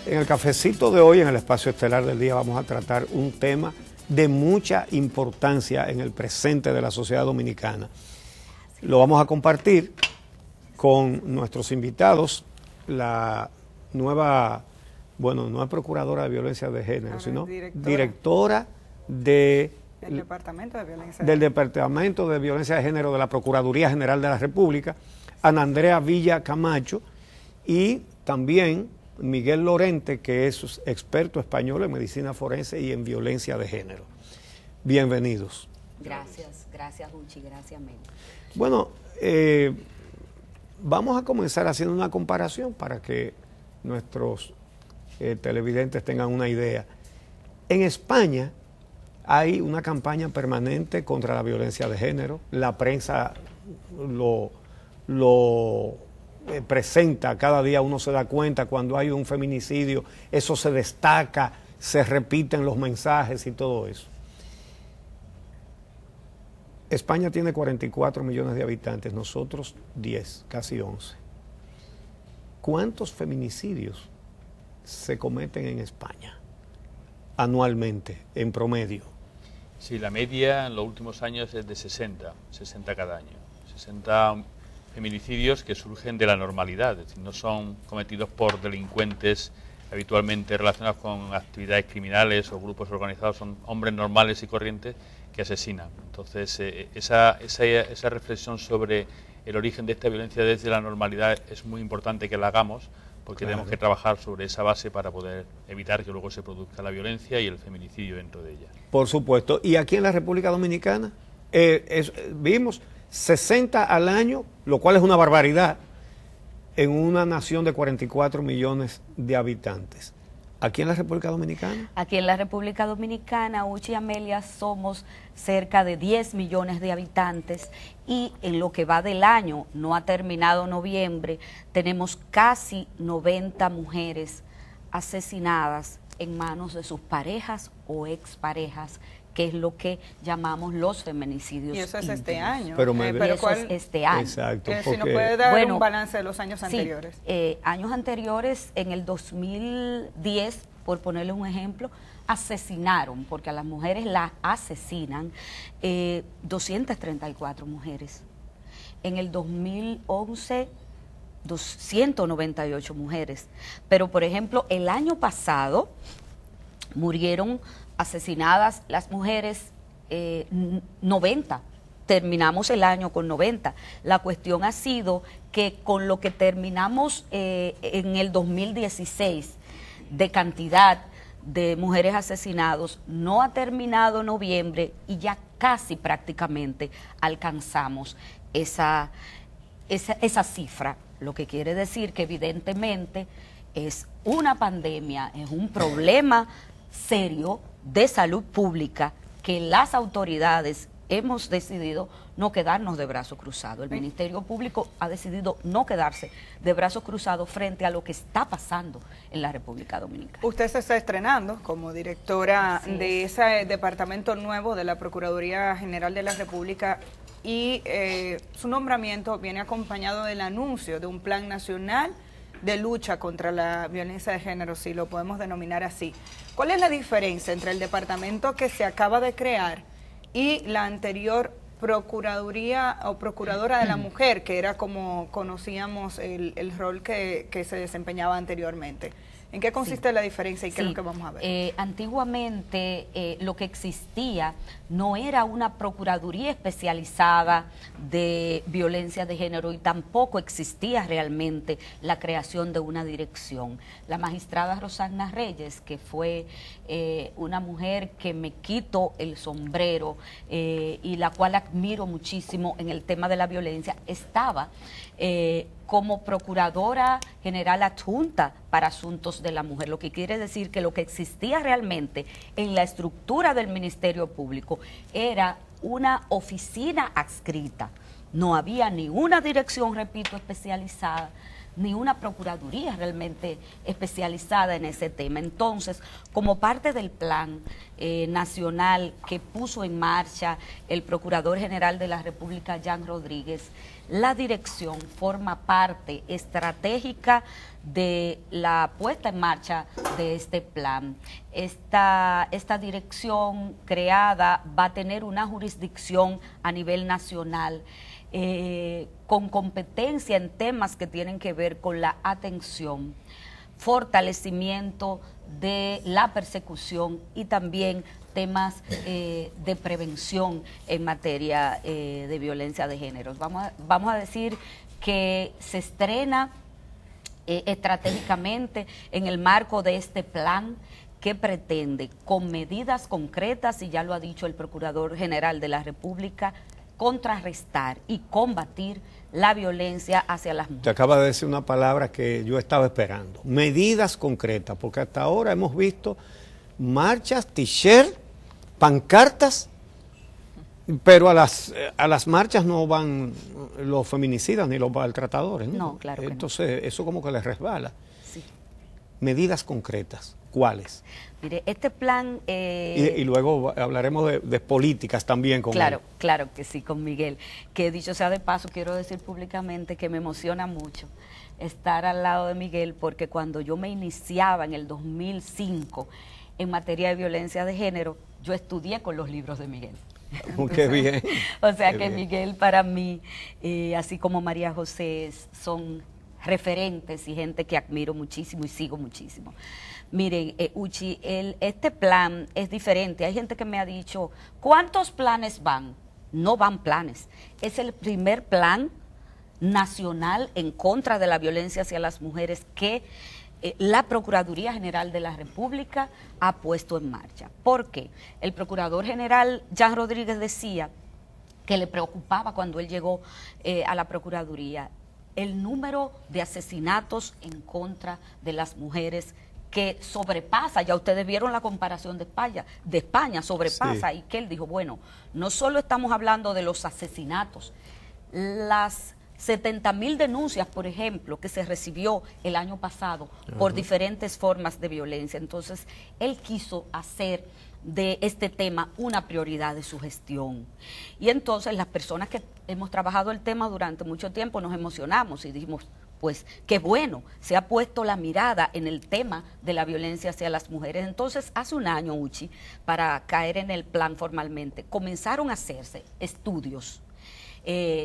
En el cafecito de hoy, en el espacio estelar del día, vamos a tratar un tema de mucha importancia en el presente de la sociedad dominicana. Lo vamos a compartir con nuestros invitados, la nueva, bueno, no es procuradora de violencia de género, sino directora del Departamento de Violencia de Género de la Procuraduría General de la República, Ana Andrea Villa Camacho, y también Miguel Lorente, que es experto español en medicina forense y en violencia de género. Bienvenidos. Gracias Uchi, gracias Mel. Bueno, vamos a comenzar haciendo una comparación para que nuestros televidentes tengan una idea. En España hay una campaña permanente contra la violencia de género, la prensa lo presenta, cada día uno se da cuenta cuando hay un feminicidio, eso se destaca, se repiten los mensajes y todo eso. España tiene 44 millones de habitantes, nosotros 10, casi 11. ¿Cuántos feminicidios se cometen en España anualmente, en promedio? Sí, la media en los últimos años es de 60 cada año. 60 feminicidios que surgen de la normalidad, es decir, no son cometidos por delincuentes habitualmente relacionados con actividades criminales o grupos organizados, son hombres normales y corrientes que asesinan. Entonces, esa reflexión sobre el origen de esta violencia desde la normalidad es muy importante que la hagamos, porque tenemos que trabajar sobre esa base para poder evitar que luego se produzca la violencia y el feminicidio dentro de ella. Por supuesto. Y aquí en la República Dominicana vimos 60 al año, lo cual es una barbaridad, en una nación de 44 millones de habitantes. ¿Aquí en la República Dominicana? Aquí en la República Dominicana, Uchi y Amelia, somos cerca de 10 millones de habitantes y en lo que va del año, no ha terminado noviembre, tenemos casi 90 mujeres asesinadas en manos de sus parejas o exparejas, que es lo que llamamos los feminicidios. Y eso es íntimos. este año. Pero eso es este año. Exacto. Si nos puede dar un balance de los años anteriores. Años anteriores, en el 2010, por ponerle un ejemplo, asesinaron, porque a las mujeres las asesinan, 234 mujeres. En el 2011, 298 mujeres. Pero, por ejemplo, el año pasado murieron asesinadas las mujeres 90. Terminamos el año con 90. La cuestión ha sido que con lo que terminamos en el 2016 de cantidad de mujeres asesinadas, no ha terminado noviembre y ya casi prácticamente alcanzamos esa cifra, lo que quiere decir que evidentemente es una pandemia, es un problema serio de salud pública que las autoridades hemos decidido no quedarnos de brazos cruzados. El Ministerio Público ha decidido no quedarse de brazos cruzados frente a lo que está pasando en la República Dominicana. Usted se está estrenando como directora de ese departamento nuevo de la Procuraduría General de la República y su nombramiento viene acompañado del anuncio de un plan nacional de lucha contra la violencia de género, si lo podemos denominar así. ¿Cuál es la diferencia entre el departamento que se acaba de crear y la anterior Procuraduría o Procuradora de la Mujer, que era como conocíamos el rol que se desempeñaba anteriormente? ¿En qué consiste la diferencia y qué es lo que vamos a ver? Antiguamente lo que existía no era una procuraduría especializada de violencia de género y tampoco existía realmente la creación de una dirección. La magistrada Rosana Reyes, que fue una mujer que me quito el sombrero y la cual admiro muchísimo en el tema de la violencia, estaba como Procuradora General Adjunta para Asuntos de la Mujer, lo que quiere decir que lo que existía realmente en la estructura del Ministerio Público era una oficina adscrita. No había ni una dirección, repito, especializada, ni una procuraduría realmente especializada en ese tema. Entonces, como parte del plan nacional que puso en marcha el Procurador General de la República, Jan Rodríguez, la dirección forma parte estratégica de la puesta en marcha de este plan. Esta dirección creada va a tener una jurisdicción a nivel nacional con competencia en temas que tienen que ver con la atención, fortalecimiento de la persecución y también temas de prevención en materia de violencia de género. Vamos a decir que se estrena estratégicamente en el marco de este plan que pretende, con medidas concretas, y ya lo ha dicho el Procurador General de la República, contrarrestar y combatir la violencia hacia las mujeres. Te acaba de decir una palabra que yo estaba esperando, medidas concretas, porque hasta ahora hemos visto marchas, t-shirt, pancartas, pero a las marchas no van los feminicidas ni los maltratadores, ¿no? No, claro que Entonces, eso como que les resbala. Sí. Medidas concretas, ¿cuáles? Mire, este plan... Y luego hablaremos de políticas también con él. Claro que sí, con Miguel. Que dicho sea de paso, quiero decir públicamente que me emociona mucho estar al lado de Miguel, porque cuando yo me iniciaba en el 2005 en materia de violencia de género, yo estudié con los libros de Miguel. Qué bien. O sea Qué que bien. Miguel para mí, así como María José, son referentes y gente que admiro muchísimo y sigo muchísimo. Miren, Uchi, este plan es diferente. Hay gente que me ha dicho, ¿cuántos planes van? No van planes. Es el primer plan nacional en contra de la violencia hacia las mujeres que la Procuraduría General de la República ha puesto en marcha. ¿Por qué? El Procurador General Jan Rodríguez decía que le preocupaba cuando él llegó a la Procuraduría el número de asesinatos en contra de las mujeres, que sobrepasa, ya ustedes vieron la comparación de España sobrepasa, sí. Y que él dijo, bueno, no solo estamos hablando de los asesinatos, las 70.000 denuncias, por ejemplo, que se recibió el año pasado por diferentes formas de violencia. Entonces, él quiso hacer de este tema una prioridad de su gestión. Y entonces las personas que hemos trabajado el tema durante mucho tiempo nos emocionamos y dijimos, pues qué bueno, se ha puesto la mirada en el tema de la violencia hacia las mujeres. Entonces, hace un año, Uchi, para caer en el plan formalmente, comenzaron a hacerse estudios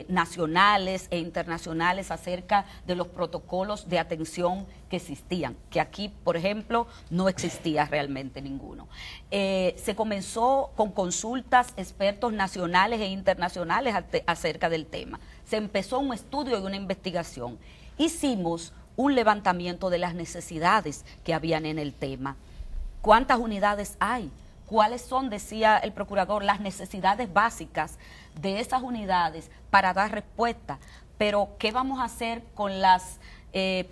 nacionales e internacionales acerca de los protocolos de atención que existían, que aquí, por ejemplo, no existía realmente ninguno. Se comenzó con consultas, expertos nacionales e internacionales acerca del tema. Se empezó un estudio y una investigación. Hicimos un levantamiento de las necesidades que habían en el tema. ¿Cuántas unidades hay? ¿Cuáles son, decía el procurador, las necesidades básicas de esas unidades para dar respuesta? Pero, ¿qué vamos a hacer con las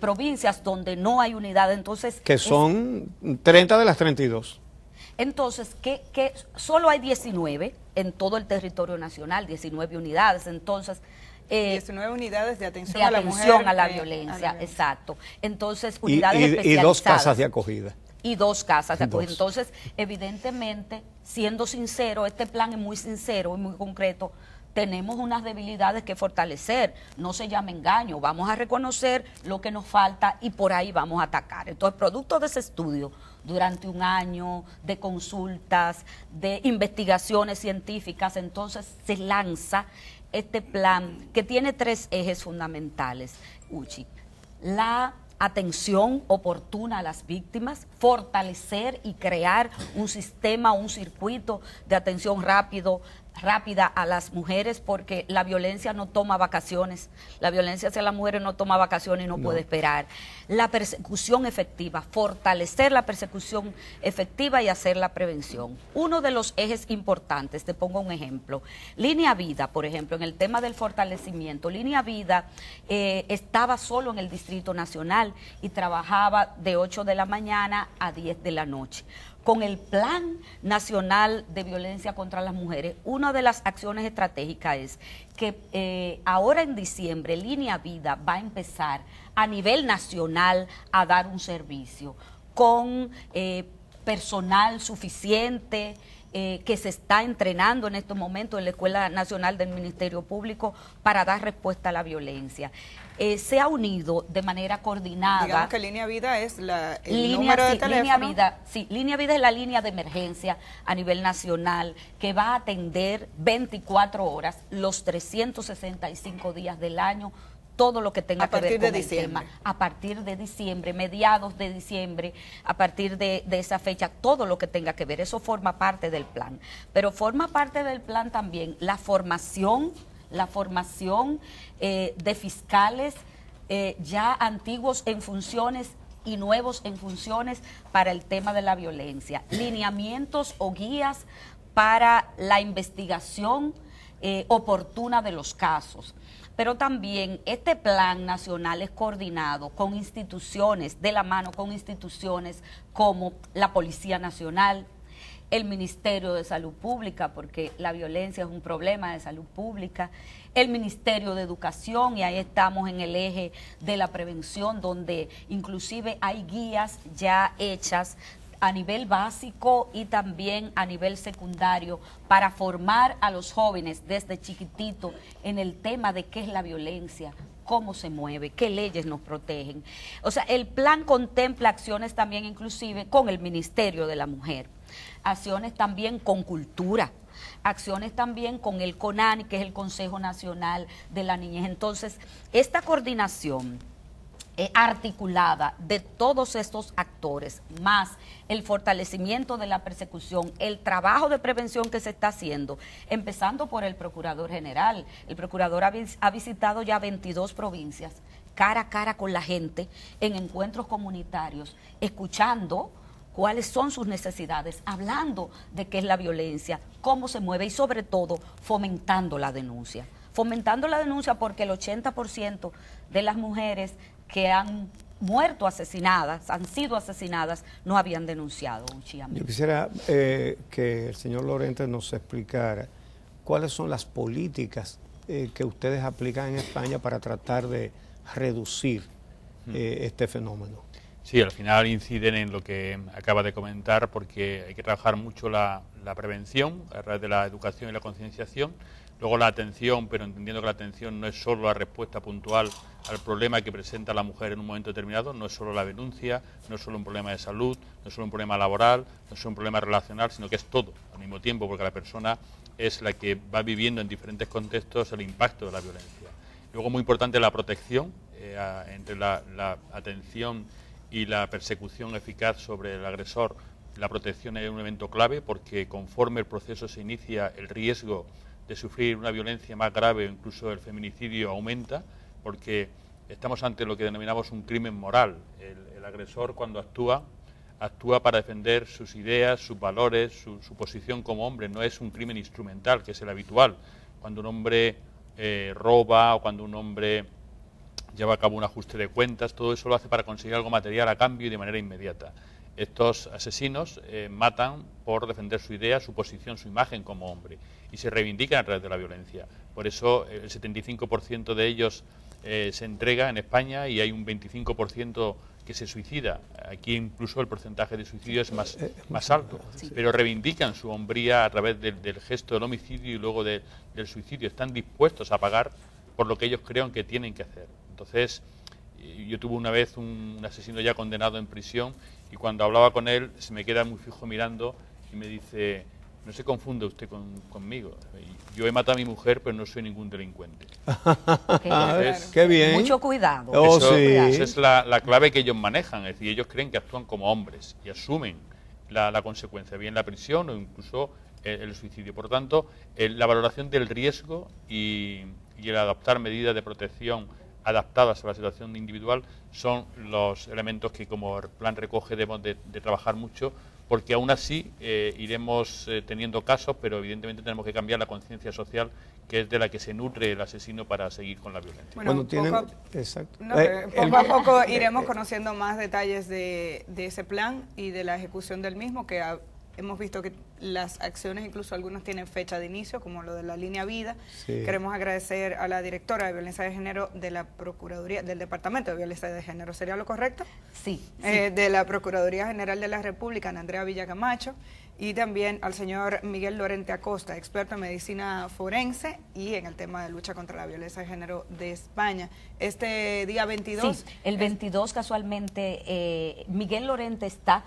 provincias donde no hay unidades? Entonces, que son 30 de las 32. Entonces, que solo hay 19 en todo el territorio nacional, 19 unidades. Entonces, 19 unidades de atención, a violencia. la violencia, exacto. Entonces, unidades especializadas. Y 2 casas de acogida. Y 2 casas de acogida. Entonces, evidentemente, siendo sincero, este plan es muy sincero y muy concreto. Tenemos unas debilidades que fortalecer, no se llama engaño, vamos a reconocer lo que nos falta y por ahí vamos a atacar. Entonces, producto de ese estudio, durante un año de consultas, de investigaciones científicas, entonces se lanza este plan que tiene 3 ejes fundamentales, Uchi. La atención oportuna a las víctimas, fortalecer y crear un sistema, un circuito de atención rápida a las mujeres, porque la violencia no toma vacaciones, la violencia hacia las mujeres no toma vacaciones y no puede esperar. La persecución efectiva, fortalecer la persecución efectiva y hacer la prevención. Uno de los ejes importantes, te pongo un ejemplo, Línea Vida, por ejemplo, en el tema del fortalecimiento, Línea Vida estaba solo en el Distrito Nacional y trabajaba de 8 de la mañana a 10 de la noche. con el Plan Nacional de Violencia contra las Mujeres, una de las acciones estratégicas es que ahora en diciembre Línea Vida va a empezar a nivel nacional a dar un servicio con personal suficiente, que se está entrenando en estos momentos en la Escuela Nacional del Ministerio Público para dar respuesta a la violencia. Se ha unido de manera coordinada. Digamos que Línea Vida es el número de teléfono. Línea Vida es la línea de emergencia a nivel nacional que va a atender 24 horas, los 365 días del año, todo lo que tenga que ver con el tema. A partir de diciembre, mediados de diciembre, a partir de esa fecha, todo lo que tenga que ver. Eso forma parte del plan. Pero forma parte del plan también la formación de fiscales ya antiguos en funciones y nuevos en funciones para el tema de la violencia. Lineamientos o guías para la investigación oportuna de los casos. Pero también este plan nacional es coordinado con instituciones, de la mano con instituciones como la Policía Nacional, el Ministerio de Salud Pública, porque la violencia es un problema de salud pública, el Ministerio de Educación, y ahí estamos en el eje de la prevención, donde inclusive hay guías ya hechas a nivel básico y también a nivel secundario para formar a los jóvenes desde chiquitito en el tema de qué es la violencia, cómo se mueve, qué leyes nos protegen. O sea, el plan contempla acciones también inclusive con el Ministerio de la Mujer, acciones también con cultura, acciones también con el CONANI, que es el Consejo Nacional de la Niñez. Entonces, esta coordinación articulada de todos estos actores, más el fortalecimiento de la persecución, el trabajo de prevención que se está haciendo, empezando por el Procurador General. El Procurador ha visitado ya 22 provincias, cara a cara con la gente, en encuentros comunitarios, escuchando cuáles son sus necesidades, hablando de qué es la violencia, cómo se mueve y sobre todo fomentando la denuncia. Fomentando la denuncia porque el 80% de las mujeres que han muerto asesinadas, han sido asesinadas, no habían denunciado un chiamé. Yo quisiera que el señor Lorente nos explicara cuáles son las políticas que ustedes aplican en España para tratar de reducir este fenómeno. Sí, al final inciden en lo que acaba de comentar, porque hay que trabajar mucho la prevención a través de la educación y la concienciación. Luego la atención, pero entendiendo que la atención no es solo la respuesta puntual al problema que presenta la mujer en un momento determinado, no es solo la denuncia, no es solo un problema de salud, no es solo un problema laboral, no es solo un problema relacional, sino que es todo al mismo tiempo, porque la persona es la que va viviendo en diferentes contextos el impacto de la violencia. Luego muy importante la protección, entre la atención y la persecución eficaz sobre el agresor. La protección es un elemento clave porque conforme el proceso se inicia, el riesgo de sufrir una violencia más grave o incluso el feminicidio aumenta, porque estamos ante lo que denominamos un crimen moral. El agresor, cuando actúa para defender sus ideas, sus valores, su posición como hombre. No es un crimen instrumental, que es el habitual. Cuando un hombre roba o cuando un hombre lleva a cabo un ajuste de cuentas, todo eso lo hace para conseguir algo material a cambio y de manera inmediata. Estos asesinos matan por defender su idea, su posición, su imagen como hombre, y se reivindican a través de la violencia. Por eso el 75% de ellos se entrega en España y hay un 25% que se suicida. Aquí incluso el porcentaje de suicidio es más alto, pero reivindican su hombría a través del gesto del homicidio y luego del suicidio. Están dispuestos a pagar por lo que ellos creen que tienen que hacer. Entonces, yo tuve una vez un asesino ya condenado en prisión y cuando hablaba con él se me queda muy fijo mirando y me dice: no se confunda usted conmigo. Yo he matado a mi mujer, pero no soy ningún delincuente. Entonces, qué bien. Mucho cuidado. Eso es la clave que ellos manejan. Es decir, ellos creen que actúan como hombres y asumen la consecuencia, bien la prisión o incluso el suicidio. Por tanto, la valoración del riesgo y el adoptar medidas de protección adaptadas a la situación individual son los elementos que, como el plan recoge, debemos de trabajar mucho, porque aún así iremos teniendo casos, pero evidentemente tenemos que cambiar la conciencia social, que es de la que se nutre el asesino para seguir con la violencia. Bueno, exacto. Poco a poco iremos conociendo más detalles de ese plan y de la ejecución del mismo, que hemos visto que las acciones, incluso algunas tienen fecha de inicio, como lo de la línea vida. Sí. Queremos agradecer a la directora de Violencia de Género de la Procuraduría, del Departamento de Violencia de Género, ¿sería lo correcto? Sí. De la Procuraduría General de la República, Ana Andrea Villacamacho, y también al señor Miguel Lorente Acosta, experto en medicina forense y en el tema de lucha contra la violencia de género de España. Este día 22... Sí, el 22 casualmente, Miguel Lorente está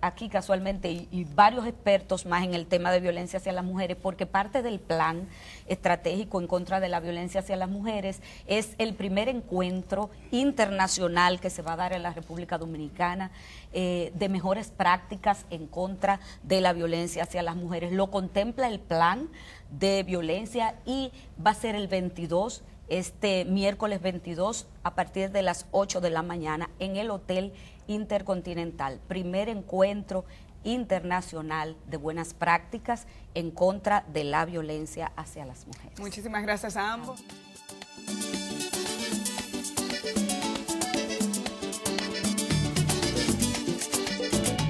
aquí casualmente y varios expertos más en el tema de violencia hacia las mujeres, porque parte del plan estratégico en contra de la violencia hacia las mujeres es el primer encuentro internacional que se va a dar en la República Dominicana de mejores prácticas en contra de la violencia hacia las mujeres. Lo contempla el plan de violencia y va a ser el 22, este miércoles 22, a partir de las 8 de la mañana en el Hotel Intercontinental. Primer encuentro internacional de buenas prácticas en contra de la violencia hacia las mujeres. Muchísimas gracias a ambos.